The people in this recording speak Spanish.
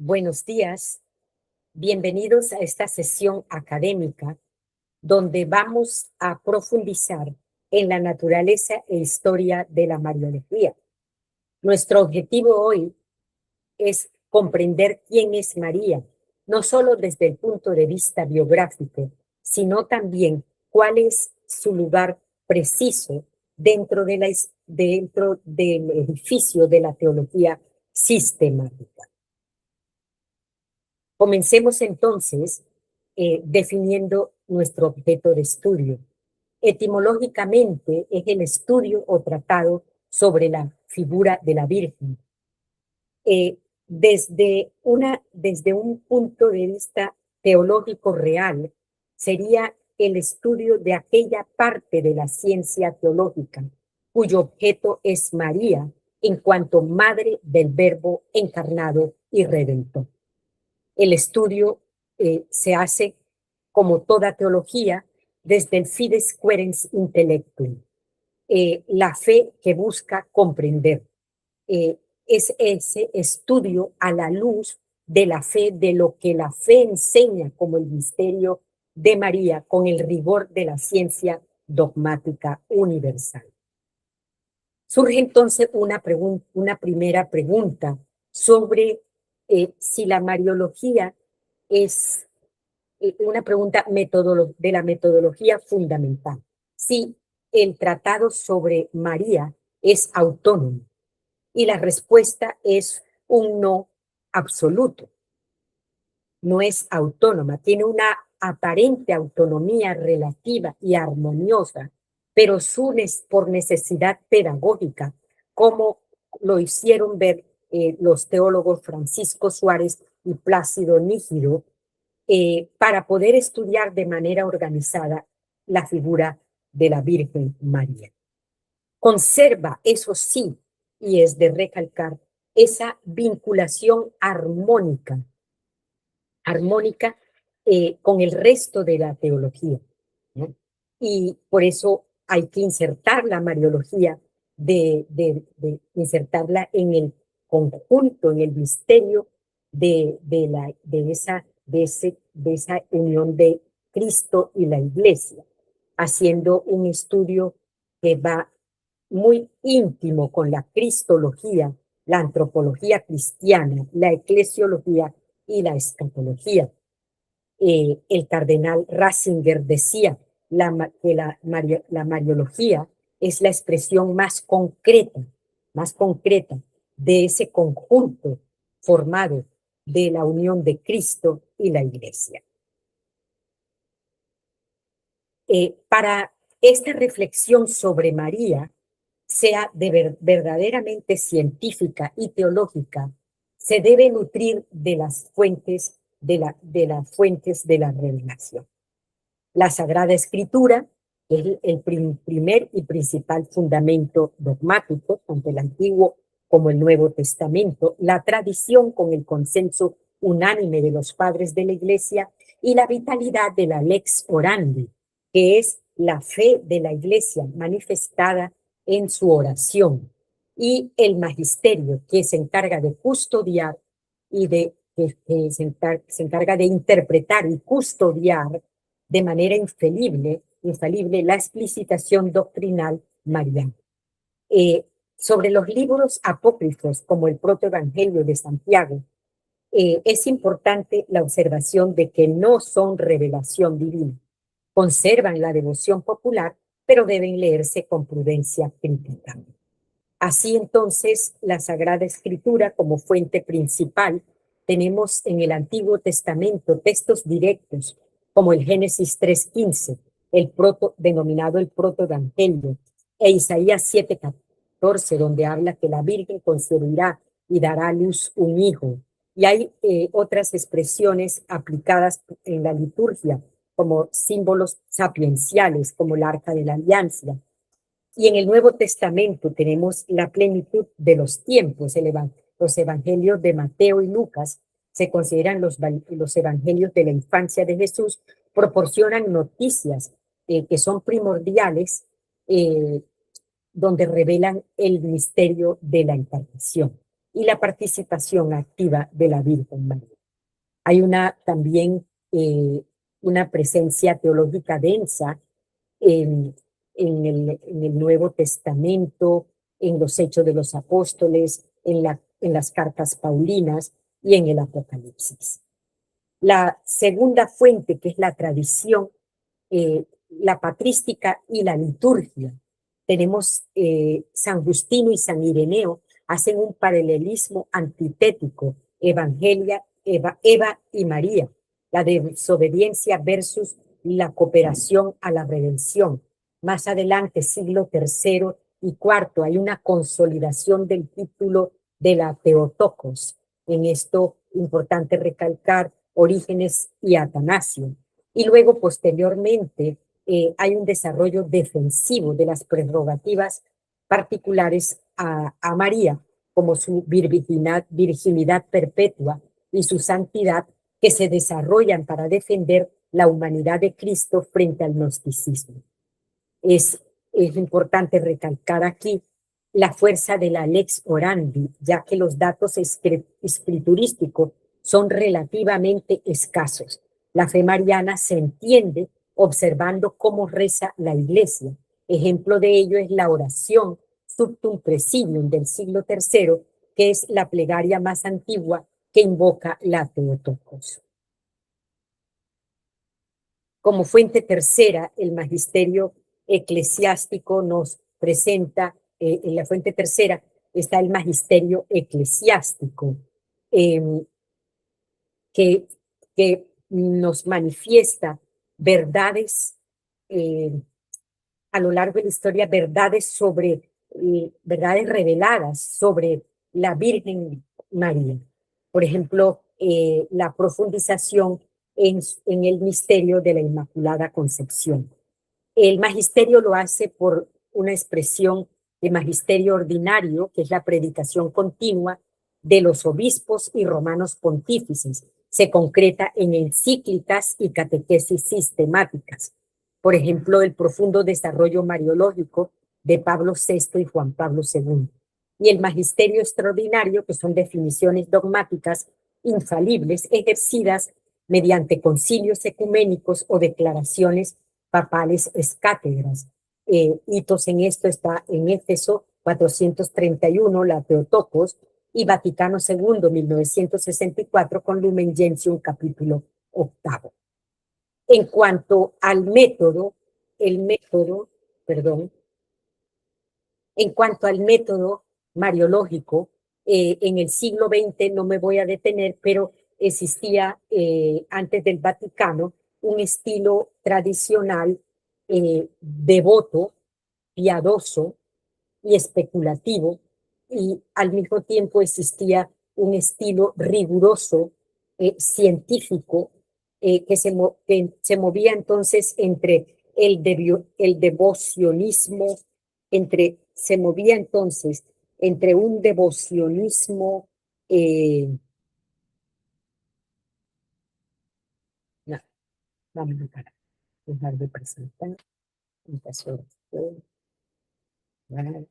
Buenos días, bienvenidos a esta sesión académica donde vamos a profundizar en la naturaleza e historia de la Mariología. Nuestro objetivo hoy es comprender quién es María, no solo desde el punto de vista biográfico, sino también cuál es su lugar preciso dentro del edificio de la teología sistemática. Comencemos entonces definiendo nuestro objeto de estudio. Etimológicamente es el estudio o tratado sobre la figura de la Virgen. Desde un punto de vista teológico real, sería el estudio de aquella parte de la ciencia teológica cuyo objeto es María en cuanto madre del Verbo encarnado y redentor. El estudio se hace, como toda teología, desde el fides querens intellectum, la fe que busca comprender. Es ese estudio a la luz de la fe, de lo que la fe enseña como el misterio de María, con el rigor de la ciencia dogmática universal. Surge entonces una primera pregunta sobre si la Mariología es una pregunta de la metodología fundamental. Si el tratado sobre María es autónomo, y la respuesta es un no absoluto. No es autónoma, tiene una aparente autonomía relativa y armoniosa, pero por necesidad pedagógica, como lo hicieron ver los teólogos Francisco Suárez y Plácido Nígido, para poder estudiar de manera organizada la figura de la Virgen María. Conserva, eso sí, y es de recalcar, esa vinculación armónica con el resto de la teología, ¿no? Y por eso hay que insertar la Mariología, insertarla en el conjunto, en el misterio de esa unión de Cristo y la Iglesia, haciendo un estudio que va muy íntimo con la cristología, la antropología cristiana, la eclesiología y la escatología. El cardenal Ratzinger decía que la Mariología es la expresión más concreta de ese conjunto formado de la unión de Cristo y la Iglesia. Para esta reflexión sobre María, sea verdaderamente científica y teológica, se debe nutrir de las fuentes de las fuentes de la revelación. La Sagrada Escritura es el primer y principal fundamento dogmático, tanto el Antiguo como el Nuevo Testamento, la tradición con el consenso unánime de los padres de la Iglesia y la vitalidad de la lex orandi, que es la fe de la Iglesia manifestada en su oración, y el magisterio, que se encarga de custodiar y que se encarga de interpretar y custodiar de manera infalible la explicitación doctrinal mariana. Sobre los libros apócrifos, como el protoevangelio de Santiago, es importante la observación de que no son revelación divina. Conservan la devoción popular, pero deben leerse con prudencia crítica. Así entonces, la Sagrada Escritura como fuente principal, tenemos en el Antiguo Testamento textos directos como el Génesis 3:15, denominado el protoevangelio, e Isaías 7:14, donde habla que la Virgen concebirá y dará a luz un hijo. Y hay otras expresiones aplicadas en la liturgia como símbolos sapienciales, como el Arca de la Alianza. Y en el Nuevo Testamento tenemos la plenitud de los tiempos. Los evangelios de Mateo y Lucas se consideran los evangelios de la infancia de Jesús, proporcionan noticias que son primordiales, donde revelan el misterio de la encarnación. y la participación activa de la Virgen María. Hay también una presencia teológica densa en, en el Nuevo Testamento, en los Hechos de los Apóstoles, en las cartas paulinas y en el Apocalipsis. La segunda fuente, que es la tradición, la patrística y la liturgia. Tenemos San Justino y San Ireneo, hacen un paralelismo antitético, Eva y María, la desobediencia versus la cooperación a la redención. Más adelante, siglo III y IV, hay una consolidación del título de la Theotokos. En esto, importante recalcar Orígenes y Atanasio. Y luego, posteriormente, hay un desarrollo defensivo de las prerrogativas particulares a María, como su virginidad perpetua y su santidad, que se desarrollan para defender la humanidad de Cristo frente al gnosticismo. Es importante recalcar aquí la fuerza de la lex orandi, ya que los datos escriturísticos son relativamente escasos. La fe mariana se entiende observando cómo reza la Iglesia. Ejemplo de ello es la oración Subtum Presidium del siglo III, que es la plegaria más antigua que invoca la Theotokos. Como fuente tercera, el magisterio eclesiástico nos presenta, en la fuente tercera está el magisterio eclesiástico, eh, que, que nos manifiesta verdades a lo largo de la historia, verdades reveladas sobre la Virgen María. Por ejemplo, la profundización en el misterio de la Inmaculada Concepción. El magisterio lo hace por una expresión de magisterio ordinario, que es la predicación continua de los obispos y romanos pontífices. Se concreta en encíclicas y catequesis sistemáticas. Por ejemplo, el profundo desarrollo mariológico de Pablo VI y Juan Pablo II. Y el magisterio extraordinario, que son definiciones dogmáticas infalibles ejercidas mediante concilios ecuménicos o declaraciones papales es cátedras. Hitos en esto está en Éfeso 431, la Theotokos, y Vaticano II, 1964, con Lumen Gentium, capítulo 8. En cuanto al en cuanto al método mariológico, en el siglo XX no me voy a detener, pero existía antes del Vaticano un estilo tradicional devoto, piadoso y especulativo, y al mismo tiempo existía un estilo riguroso, científico, que se movía entonces entre el devocionismo, se movía entonces entre un devocionismo, no, vamos a dejar de presentar, vale.